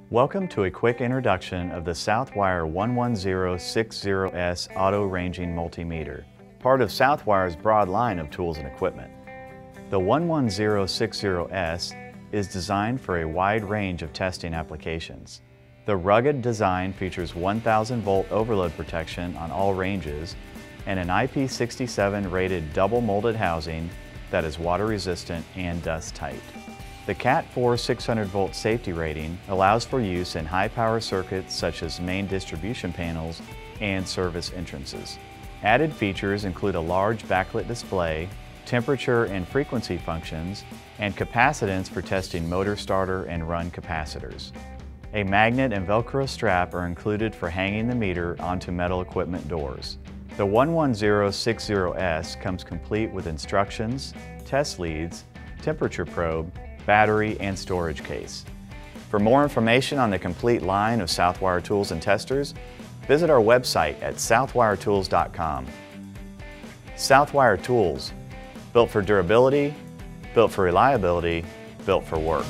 Welcome to a quick introduction of the Southwire 11060S Auto-Ranging Multimeter, part of Southwire's broad line of tools and equipment. The 11060S is designed for a wide range of testing applications. The rugged design features 1000 volt overload protection on all ranges and an IP67 rated double molded housing that is water resistant and dust tight. The Cat 4 600 volt safety rating allows for use in high power circuits such as main distribution panels and service entrances. Added features include a large backlit display, temperature and frequency functions, and capacitance for testing motor starter and run capacitors. A magnet and Velcro strap are included for hanging the meter onto metal equipment doors. The 11060S comes complete with instructions, test leads, temperature probe, battery, and storage case. For more information on the complete line of Southwire tools and testers, visit our website at southwiretools.com. Southwire Tools, built for durability, built for reliability, built for work.